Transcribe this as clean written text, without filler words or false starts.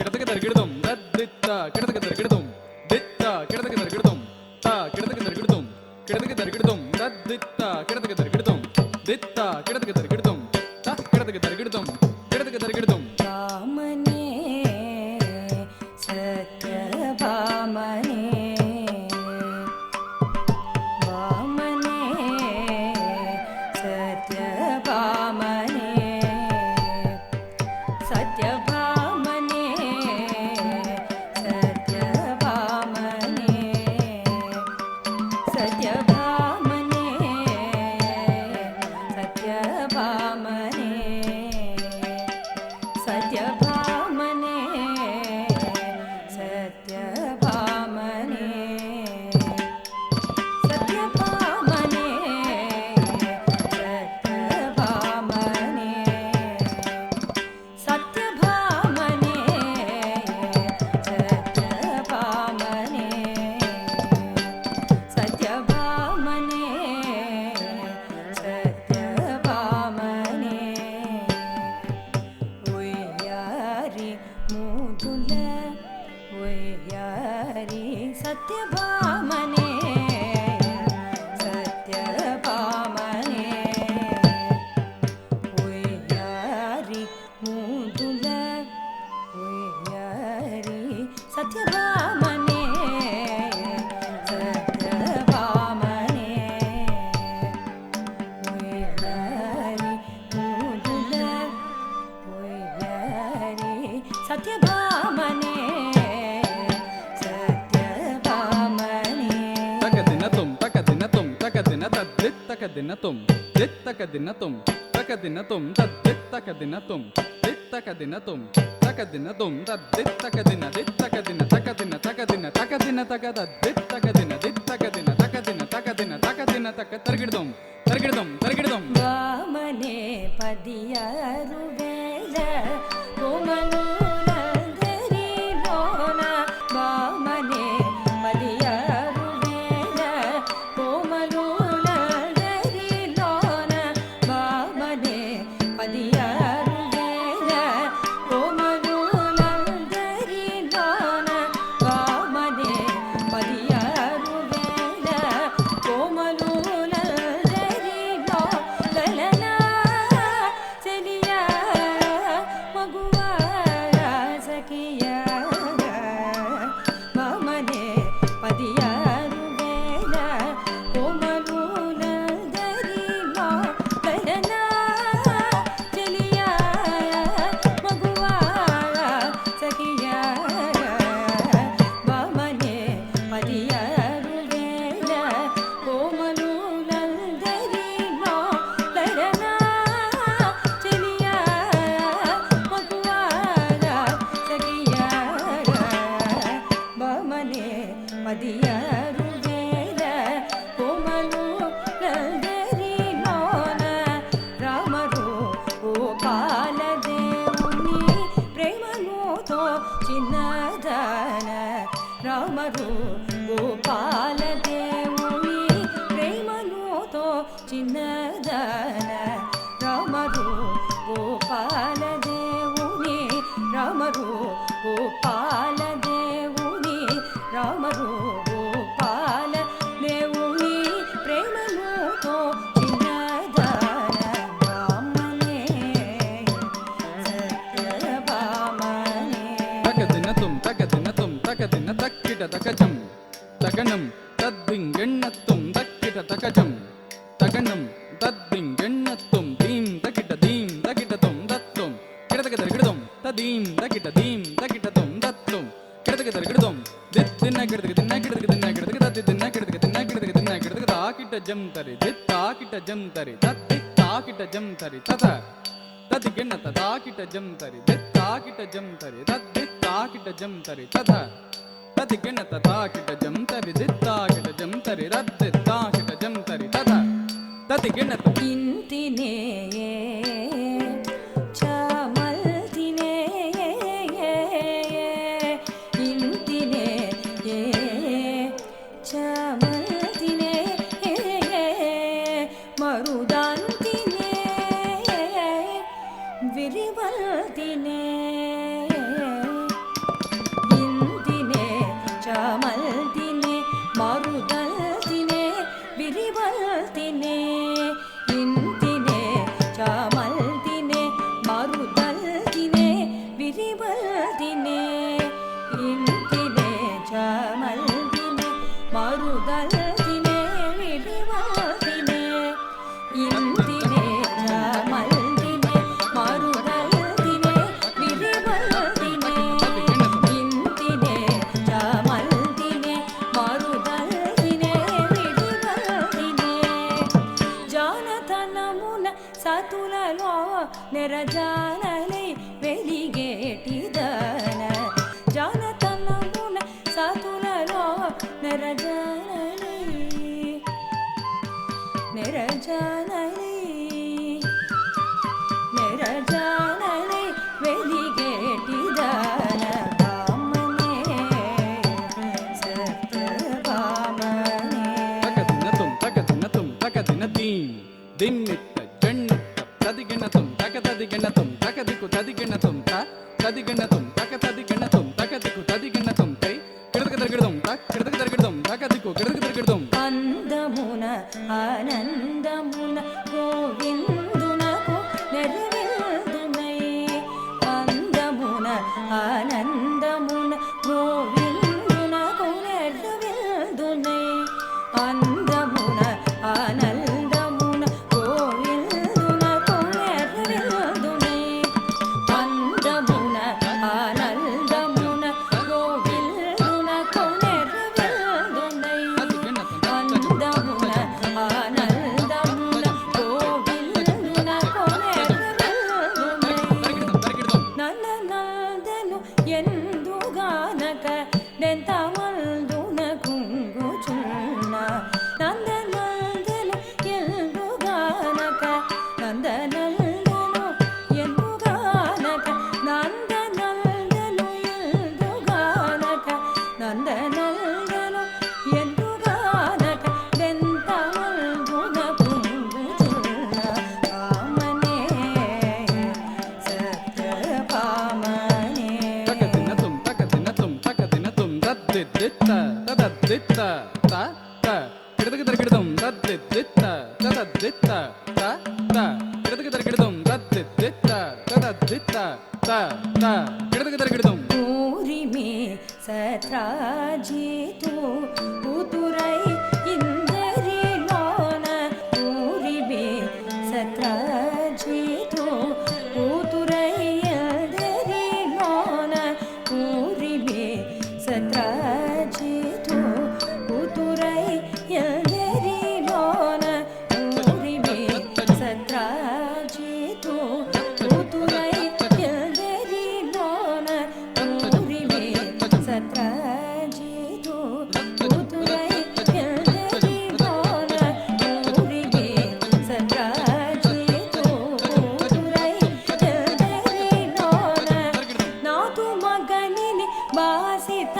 கிடத்துக்கு தருகிடுதும் தத்தித்தா கிடத்துக்கு தருகிடுதும் தித்தா கிடத்துக்கு தருகிடுதும் தா கிடத்துக்கு தருகிடுதும் கிடத்துக்கு தருகிடுதும் தத்தித்தா கிடத்துக்கு தருகிடுதும் தித்தா கிடத்துக்கு தருகிடுதும் தா கிடத்துக்கு தருகிடுதும் கிடத்துக்கு தருகிடுதும் பாமனே சத்யபாமனே பாமனே சத்யபாமனே சத்யபாமனே சத்யபாமனே சத்யபாமனே சத்யபாமனே சத்யபாமனே சத்யபாமனே சத்யபாமனே சத்யபாமனே சத்யபாமனே சத்யபாமனே சத்யபாமனே சத்யபாமனே ஒய்யாரி மூதுல ஒய்யாரி சத்யபாமனே சத்யபாமனே ஒய்யாரி மூதுல ஒய்யாரி சத்யபாமனே சத்யபாமனே ஒய்யாரி மூதுல ஒய்யாரி சத்யபாமனே சத்யபாமனே தக்கதினத்தும் தக்கதினத்தும் தக்கதின தத்தித் தக்கதினத்தும் தித் தக்கதினத்தும் தக்கதினத்தும் தத்தித் தக்கதினத்தும் தித் தக்கதினத்தும் தக்கதினத்தும் தத்தித் தக்கதின தித் தக்கதின தக்கதின தக்கதின தக்கதின தக்கத தித் தக்கதின தித் தக்கதின தக்கதின தக்கதின தக்கதின தக்க தருகிடுதும் தருகிடுதும் தருகிடுதும் வாமனே பதியாರು ವೇದ ಕೋಮಲೂಲಂದರಿ ಲೋನ ವಾಮನೆ ಪದಿಯಾರು ವೇದ ಕೋಮಲೂಲಂದರಿ ಲೋನ ವಾಮನೆ ಪದಿಯಾರು ವೇದ ಕೋಮಲೂಲಂದರಿ ಲೋನ ವಾಮನೆ ಪದಿಯಾರು ವೇದ ಕೋಮಲೂಲಂದರಿ ಲೋಲನ ಸಲಿಯ ಮಗುವಾರ ಸಖಿಯ ವಾಮನೆ ಪದಿಯಾರು ವೇದ ಕೋಮಲೂಲಂದರಿ ಲೋಲನ ಸಲಿಯ ಮಗುವಾರ ಸಖಿಯ ವಾಮನೆ ಪದಿಯಾರು ವೇದ ಕೋಮಲೂಲಂದರಿ ಲೋಲನ ಸಲಿಯ ಮಗುವಾರ ಸಖಿಯ ವಾಮನೆ ಪದಿಯಾರು ವೇದ ಕೋಮಲೂಲಂದರಿ ಲೋನ ರಾಮರು ಗೋಪಾಲ దేవుని ప్రేమనుతో చిన్నదాన రామరు గోపాల దేవుని ప్రేమనుతో చిన్నదాన రామరు గోపాల దేవుని రామరు గోపాల దేవుని రామరు గోపాల దేవుని ప్రేమనుతో చిన్నదాన వామనే సత్యభామనే தக்கதினத்தும் தக்கதினத்தும் தக்கதின தக்கிட தக்கஜம் தகனம் தத்திங்கெண்ணத்தும் தக்கிட தக்கஜம் தகனம் தத்திங்கெண்ணத்தும் தீம் தக்கிட்ட தக்கிட்டதும் தத்தும் கிடத்துக்கு தருகிடுதும் ததீம் தக்கிட்ட தக்கிட்டதும் தத்தும் கிடத்துக்கு தருகிடுதும் தித்தின கிடத்துக்கு தின்ன கிடத்துக்கு தின்ன கிடத்துக்கு தத்தி தின்ன கிடத்துக்கு தின்ன கிடத்துக்கு தின்ன கிடத்துக்கு தாக்கிட்ட ஜம் தரி தித்தாக்கிட்ட ஜம் தரி தத்தி தாக்கிட்ட ஜம் தரி தத ததிகெண்ண ததாக்கிட்ட ஜம் தரி தித்தாக்கிட்ட ஜம் தரி தத்தித்தாக்கிட்ட ஜம் தரி தத ததிகெண்ண ததாக்கிட்ட ஜம் தரி தித்தாக்கிட்ட ஜம் தரி ரத்தித்தாக்கிட்ட ஜம் தரி தத ததிகெண்ண ಇಂತಿನೇ ಚಾಮಲ್ತಿನೇ ಇಂತಿನೇ ಚಾಮಲ್ತಿನೇ ಮರುದಾಂತಿನೇ ವಿರಿವಲ್ತಿನೇ నెరజానలై వెలిగేటిదన జానతనమున సతులలో నెరజానలై నెరజానలై నెరజానలై వెలిగేటిదన భామనే సత్యభామనే తగదినతుం తగదినతుం తగదినతీం దిన్నిత్త జన్నత్త తదిగిణతుం తగతదిగిణతుం తగదికు తదిగిణతుం తదిగిణతుం తగతదిగిణతుం తగదికు తదిగిణతుం తై కిడదగదగిడదం కిడదగదగిడదం తగదికు కిడదగదగిడదం అందమున ఆనందమున గోవిందునకు నెరవేర్దునై అందమున ఆనందమున గోవిందునకు నెరవేర్దునై అందమున ఆనందమున గోవిందునకు నెరవేర్దునై అందమున ఆనందమున గోవిందునకు నెరవేర్దునై అందమున ఆనందమున గోవిందునకు నెరవేర్దునై ನನ್ನ ನಾದನು ಎಂದುಗಾನಕ ನೆಂತಮಲ್ದುನ ಕುಂಗುಚುನ್ನ ನಂದನಂದನು ಎಂದುಗಾನಕ ನಂದನಂದನು ಎಂದುಗಾನಕ ನಂದನಂದನು ಎಂದುಗಾನಕ ನಂದನಂದನು ಎಂದುಗಾನಕ ನೆಂತಮಲ್ದುನ ಕುಂಗುಚುನ್ನ ರಾಮನೇ ಸತ್ಯಭಾಮನೇ ತಗದಿನತುಂ ತಗದಿನತುಂ ತಗದಿನತುಂ ತದ್ದಿದ್ದಿತ್ತ ತದದ್ದಿತ್ತ ತ ತ ಕಿಡದಗದಗಿಡದಂ ತದ್ದಿದ್ದಿತ್ತ ತದದ್ದಿತ್ತ ತ ತ ಕಿಡದಗದಗಿಡದಂ ತದ್ದಿದ್ದಿತ್ತ ತದದ್ದಿತ್ತ ತ ತ ಕಿಡದಗದಗಿಡದಂ ಊರಿಮೆ ಸತ್ರಾಜಿತು ಉತುರೈ ಇಂದರಿಲೋನ ಊರಿಮೆ ಸತ್ರಾಜಿತು ಉತುರೈ ಇಂದರಿಲೋನ ಊರಿಮೆ ಸತ್ರಾಜಿತು ಉತುರೈ ಇಂದರಿಲೋನ ಊರಿಮೆ ಸತ್ರಾಜಿತು ಉತುರೈ ಇಂದರಿಲೋನ ಊರಿಮೆ ಸತ್ರಾಜಿತು ಉತುರೈ ಇಂದರಿಲೋನ ಊರಿಮೆ ಸತ್ರಾಜಿತು ಉತುರೈ ಇಂದರಿಲೋನ ನಾತು ಮಗನಿನಿ ಬಾಸಿತ